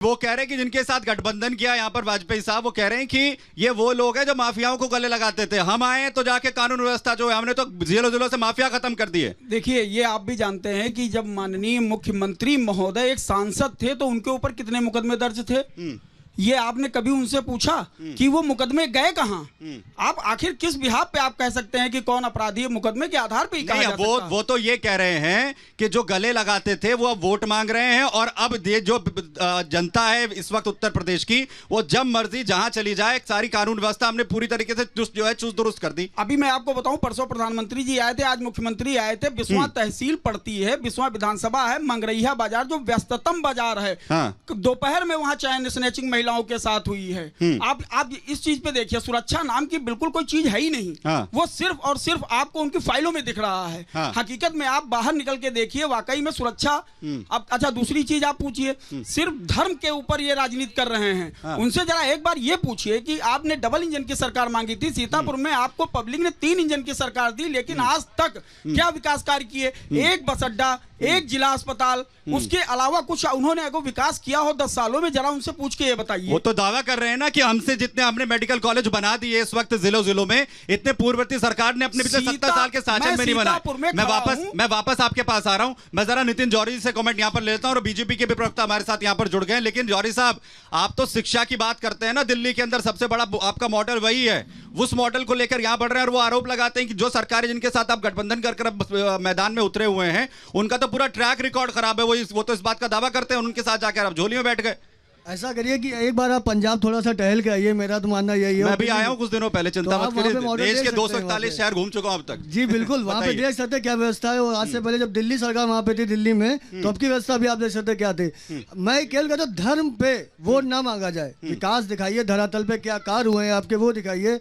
वो कह रहे हैं कि जिनके साथ गठबंधन किया यहाँ पर वाजपेयी साहब, वो कह रहे हैं कि ये वो लोग हैं जो माफियाओं को गले लगाते थे। हम आए तो जाके कानून व्यवस्था जो है हमने तो जिलों जिलों से माफिया खत्म कर दिए। देखिए, ये आप भी जानते हैं कि जब माननीय मुख्यमंत्री महोदय एक सांसद थे तो उनके ऊपर कितने मुकदमे दर्ज थे। ये आपने कभी उनसे पूछा कि वो मुकदमे गए कहां? आप आखिर किस बिहाफ पे आप कह सकते हैं कि कौन अपराधी है? मुकदमे के आधार पे ही कहा जा सकता है। वो तो ये कह रहे हैं कि जो गले लगाते थे वो अब वोट मांग रहे हैं, और अब जो जनता है इस वक्त उत्तर प्रदेश की, वो जब मर्जी जहां चली जाए, सारी कानून व्यवस्था हमने पूरी तरीके से जो है चुस्त दुरुस्त कर दी। अभी मैं आपको बताऊं, परसों प्रधानमंत्री जी आए थे, आज मुख्यमंत्री आए थे। बिस्वा तहसील पड़ती है, बिस्वा विधानसभा है, मंगरैया बाजार जो व्यस्ततम बाजार है। दोपहर में वहां चैन स्नैचिंग महिलाओं के साथ हुई है। आप इस चीज पे देखिए, सुरक्षा नाम की बिल्कुल कोई चीज है ही नहीं। वो सिर्फ और सिर्फ आपको उनकी फाइलों में दिख रहा है। हकीकत में आप बाहर निकल के देखिए, वाकई में सुरक्षा। अब अच्छा, दूसरी चीज आप पूछिए, सिर्फ धर्म के ऊपर ये राजनीति कर रहे हैं। उनसे जरा एक बार ये पूछिए कि आपने डबल इंजन की सरकार मांगी थी, सीतापुर में आपको पब्लिक ने 3 इंजन की सरकार दी, लेकिन आज तक क्या विकास कार्य किए? एक बस अड्डा, एक जिला अस्पताल, उसके अलावा कुछ उन्होंने अगर विकास किया हो 10 सालों में? जरा उनसे पूछ के ये बताइए। वो तो दावा कर रहे हैं ना कि हमसे जितने हमने मेडिकल कॉलेज बना दिए इस वक्त जिलों जिलों में, इतने पूर्ववर्ती सरकार ने अपने पिछले 70 साल के शासन में नहीं बनाए। मैं वापस आपके पास आ रहा हूं। मैं जरा नितिन जौहरी से कमेंट यहां पर लेता हूं, और बीजेपी के भी प्रवक्ता हमारे साथ यहां पर जुड़ गए। लेकिन जौहरी साहब, आप तो शिक्षा की बात करते हैं ना, दिल्ली के अंदर सबसे बड़ा आपका मॉडल वही है। उस मॉडल को लेकर यहां बढ़ रहे हैं, और वो आरोप लगाते हैं कि जो सरकारें जिनके साथ आप गठबंधन कर मैदान में उतरे हुए हैं, उनका तो पूरा ट्रैक रिकॉर्ड खराब है। वो तो इस बात का दावा करते हैं, उनके साथ जाकर आप झोली में बैठ गए। ऐसा करिए कि एक बार आप पंजाब थोड़ा सा टहल के आइए, मेरा तो मानना यही है। मैं भी आया हूँ कुछ दिनों पहले, चिंता मत करिए, देश के 241 शहर घूम चुका हूं अब तक। जी बिल्कुल, वहाँ पे देख सकते क्या व्यवस्था है। और आज से पहले जब दिल्ली सरकार वहाँ पे थी दिल्ली में, तो अब की व्यवस्था भी आप देख सकते क्या थी। मैं कह रहा था, धर्म पे वोट ना मांगा जाए, विकास दिखाइए, धरातल पे क्या कार्य हुए हैं आपके वो दिखाइए।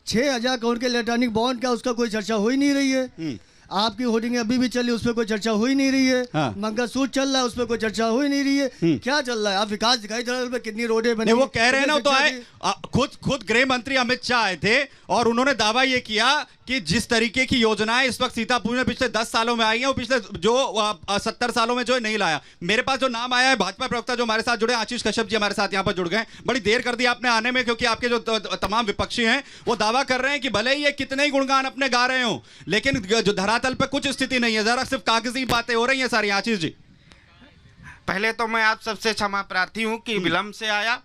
6000 करोड़ के इलेक्ट्रॉनिक बॉन्ड का उसका कोई चर्चा हो ही नहीं रही है। आपकी होर्डिंग अभी भी चली, उस पर कोई चर्चा हो ही नहीं रही है। मंगलसूत्र चल रहा है, उस पर कोई चर्चा हो ही नहीं रही है। क्या चल रहा है? आप विकास दिखाई दे रहे, कितनी रोडें बनी। वो कह रहे हैं ना, तो आए खुद गृह मंत्री अमित शाह आए थे, और उन्होंने दावा ये किया कि जिस तरीके की योजनाएं इस वक्त सीतापुर में पिछले 10 सालों में आई हैं, वो पिछले जो 70 सालों में जो नहीं लाया। मेरे पास जो नाम आया है, भाजपा प्रवक्ता जो हमारे साथ जुड़े, आशीष कश्यप जी हमारे साथ यहां पर जुड़ गए। बड़ी देर कर दी आपने आने में, क्योंकि आपके जो तमाम विपक्षी हैं वो दावा कर रहे हैं कि भले ही ये कितने ही गुणगान अपने गा रहे हो, लेकिन जो धरातल पे कुछ स्थिति नहीं है, जरा सिर्फ कागजी बातें हो रही हैं सारी। आशीष जी, पहले तो मैं आप सबसे क्षमा प्रार्थी हूं कि विलंब से आया,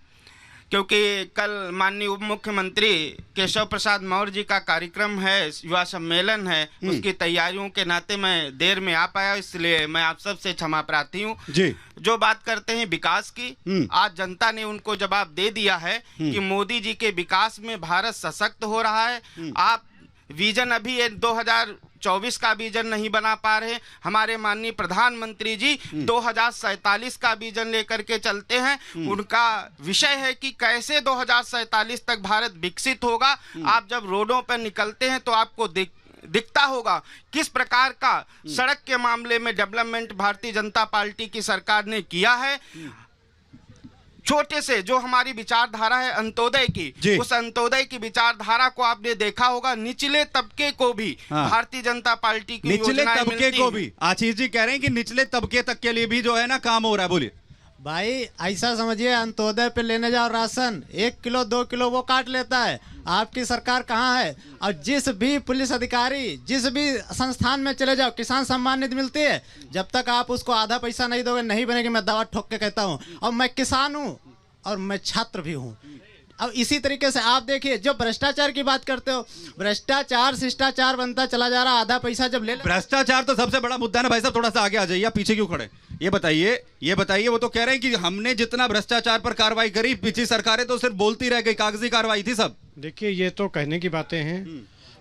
क्योंकि कल माननीय उप मुख्यमंत्री केशव प्रसाद मौर्य जी का कार्यक्रम है, युवा सम्मेलन है, उसकी तैयारियों के नाते मैं देर में आ पाया, इसलिए मैं आप सबसे क्षमा प्रार्थी हूँ जी। जो बात करते हैं विकास की, आज जनता ने उनको जवाब दे दिया है कि मोदी जी के विकास में भारत सशक्त हो रहा है। आप विजन अभी 2024 का विजन नहीं बना पा रहे। हमारे माननीय प्रधानमंत्री जी 2047 का विजन लेकर के चलते हैं। उनका विषय है कि कैसे 2047 तक भारत विकसित होगा। आप जब रोडों पर निकलते हैं तो आपको दिखता होगा किस प्रकार का सड़क के मामले में डेवलपमेंट भारतीय जनता पार्टी की सरकार ने किया है। छोटे से जो हमारी विचारधारा है अंत्योदय की, उस अंत्योदय की विचारधारा को आपने देखा होगा, निचले तबके को भी भारतीय जनता पार्टी की निचले तबके को भी, आशीष जी कह रहे हैं कि निचले तबके तक के लिए भी जो है ना काम हो रहा है। बोलिए भाई, ऐसा समझिए, अंत्योदय पे लेने जाओ राशन, 1 किलो 2 किलो वो काट लेता है। आपकी सरकार कहाँ है? और जिस भी पुलिस अधिकारी, जिस भी संस्थान में चले जाओ, किसान सम्मान निधि मिलती है, जब तक आप उसको आधा पैसा नहीं दोगे नहीं बनेगी। मैं दावा ठोक के कहता हूँ, और मैं किसान हूँ और मैं छात्र भी हूँ। अब इसी तरीके से आप देखिए, जो भ्रष्टाचार की बात करते हो, भ्रष्टाचार शिष्टाचार बनता चला जा रहा। आधा पैसा जब ले, भ्रष्टाचार तो सबसे बड़ा मुद्दा है ना भाई साहब। थोड़ा सा आगे आ जाइए, आप पीछे क्यों खड़े? ये बताइए, वो तो कह रहे हैं कि हमने जितना भ्रष्टाचार पर कार्रवाई करी, पिछली सरकारें तो सिर्फ बोलती रह गई, कागजी कार्रवाई थी सब। देखिए, ये तो कहने की बातें हैं।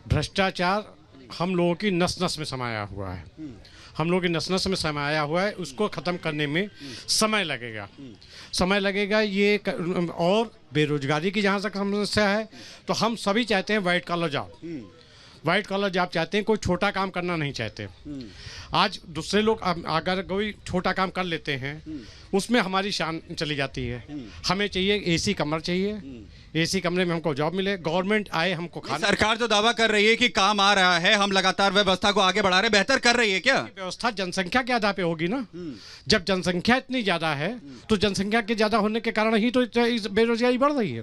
भ्रष्टाचार हम लोगों की नस नस में समाया हुआ है, हम लोगों की नस नस में समाया हुआ है। उसको ख़त्म करने में समय लगेगा ये और बेरोजगारी की जहाँ तक समस्या है, तो हम सभी चाहते हैं white collar job. White collar job चाहते हैं, कोई छोटा काम करना नहीं चाहते। आज दूसरे लोग अगर कोई छोटा काम कर लेते हैं उसमें हमारी शान चली जाती है। हमें चाहिए एसी कमरा चाहिए, एसी कमरे में हमको जॉब मिले, गवर्नमेंट आए हमको खाना। सरकार जो दावा कर रही है कि काम आ रहा है, हम लगातार व्यवस्था को आगे बढ़ा रहे, बेहतर कर रही है क्या? व्यवस्था जनसंख्या के आधार पे होगी ना। जब जनसंख्या इतनी ज्यादा है तो जनसंख्या के ज्यादा होने के कारण ही तो बेरोजगारी बढ़ रही है।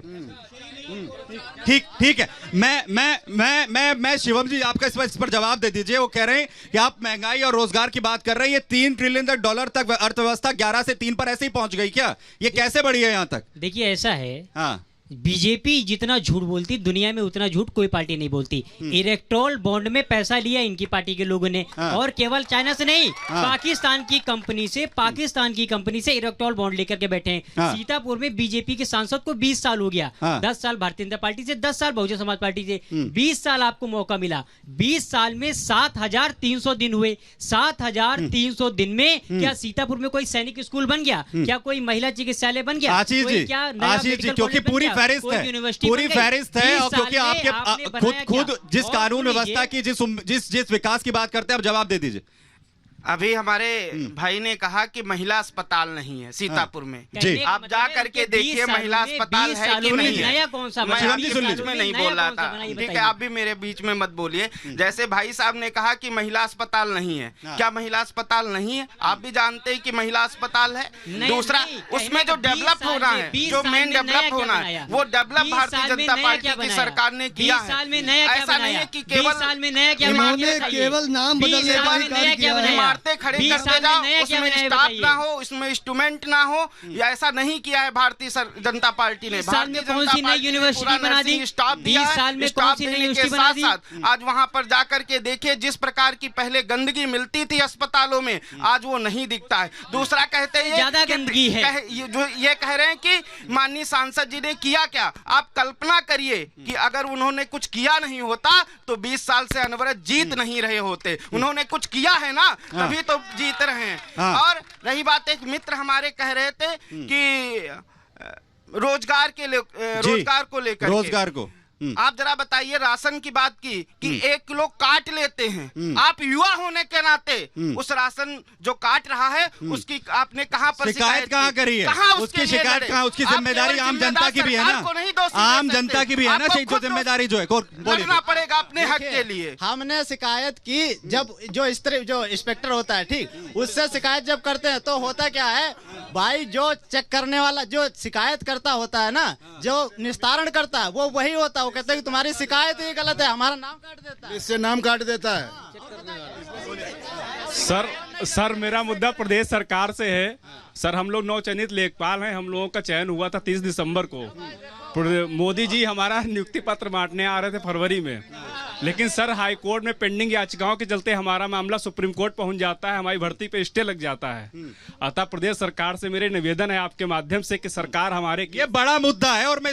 ठीक है। मैं शिवम जी आपका इस पर जवाब दे दीजिए। वो कह रहे हैं कि आप महंगाई और रोजगार की बात कर रहे हैं, ये $3 ट्रिलियन तक अर्थव्यवस्था 11 से 3 पर ऐसे ही पहुंच गई क्या? ये कैसे बढ़ी है यहाँ तक? देखिए ऐसा है, हाँ, बीजेपी जितना झूठ बोलती दुनिया में उतना झूठ कोई पार्टी नहीं बोलती। इलेक्ट्रोल बॉन्ड में पैसा लिया इनकी पार्टी के लोगों ने, और केवल चाइना से नहीं, पाकिस्तान की कंपनी से इलेक्ट्रोल बॉन्ड लेकर के बैठे हैं। सीतापुर में बीजेपी के सांसद को 20 साल हो गया, 10 साल भारतीय जनता पार्टी से, 10 साल बहुजन समाज पार्टी से, 20 साल आपको मौका मिला। 20 साल में 7,300 दिन हुए। 7,300 दिन में क्या सीतापुर में कोई सैनिक स्कूल बन गया? क्या कोई महिला चिकित्सालय बन गया? आशीष जी, क्योंकि पूरी फहरिस्त है और क्योंकि आपके खुद जिस कानून व्यवस्था की जिस विकास की बात करते हैं, आप जवाब दे दीजिए। अभी हमारे भाई ने कहा कि महिला अस्पताल नहीं है सीतापुर में। जी, आप जा करके देखिए महिला अस्पताल है कि नहीं है। नया कौन सा? मैं आपके बीच में नहीं बोल रहा था, ठीक है? आप भी मेरे बीच में मत बोलिए। जैसे भाई साहब ने कहा कि महिला अस्पताल नहीं है, क्या महिला अस्पताल नहीं है? आप भी जानते हैं कि महिला अस्पताल है। दूसरा, उसमें जो डेवलप होना है, जो मेन डेवलप होना है, वो डेवलप भारतीय जनता पार्टी की सरकार ने किया है। ऐसा नहीं है कि केवल नाम बदलने का ही कार्य किया है। इमारतें खड़ी करते जाओ, उसमें स्टाफ ना हो, उसमें इंस्ट्रूमेंट ना हो, या ऐसा नहीं किया है भारतीय जनता पार्टी ने। भारतीय जनता पार्टी ने पूरा नर्सिंग स्टाफ दिया है। स्टाफ देने के साथ साथ आज वहां पर जाकर के देखिए, जिस प्रकार की पहले गंदगी मिलती थी अस्पतालों में, आज वो नहीं दिखता है। दूसरा कहते हैं ज्यादा गंदगी है। जो ये कह रहे हैं कि माननीय सांसद जी ने किया क्या। आप कल्पना करिए कि अगर उन्होंने कुछ किया नहीं होता तो 20 साल से अनवरत जीत नहीं रहे होते। उन्होंने कुछ किया है ना, तभी तो जीत रहे हैं। और रही बात, एक मित्र हमारे कह रहे थे कि रोजगार को लेकर आप जरा बताइए, राशन की बात की कि 1 किलो काट लेते हैं। आप युवा होने के नाते उस राशन जो काट रहा है उसकी आपने कहां पर शिकायत कहाँ करी है? उसकी शिकायत कहाँ? उसकी जिम्मेदारी आम जनता की भी है ना, आम जनता की भी है ना, जो जिम्मेदारी जो है करना पड़ेगा अपने हक के लिए। हमने शिकायत की, जब जो इंस्पेक्टर होता है, ठीक, उससे शिकायत जब करते हैं तो होता क्या है भाई, जो चेक करने वाला, जो शिकायत करता होता है ना, जो निस्तारण करता है, वो वही होता है। वो कहते हैं कि तुम्हारी शिकायत ही गलत है, हमारा नाम काट देता है, इससे नाम काट देता है। सर मेरा मुद्दा प्रदेश सरकार से है। सर, हम लोग नवचयनित लेखपाल हैं। हम लोगों का चयन हुआ था 30 दिसंबर को। मोदी जी हमारा नियुक्ति पत्र बांटने आ रहे थे फरवरी में, लेकिन सर हाई कोर्ट में पेंडिंग याचिकाओं के चलते हमारा मामला सुप्रीम कोर्ट पहुंच जाता है, हमारी भर्ती पे स्टे लग जाता है। अतः प्रदेश सरकार से मेरे निवेदन है आपके माध्यम से कि सरकार हमारे, ये बड़ा मुद्दा है और मैं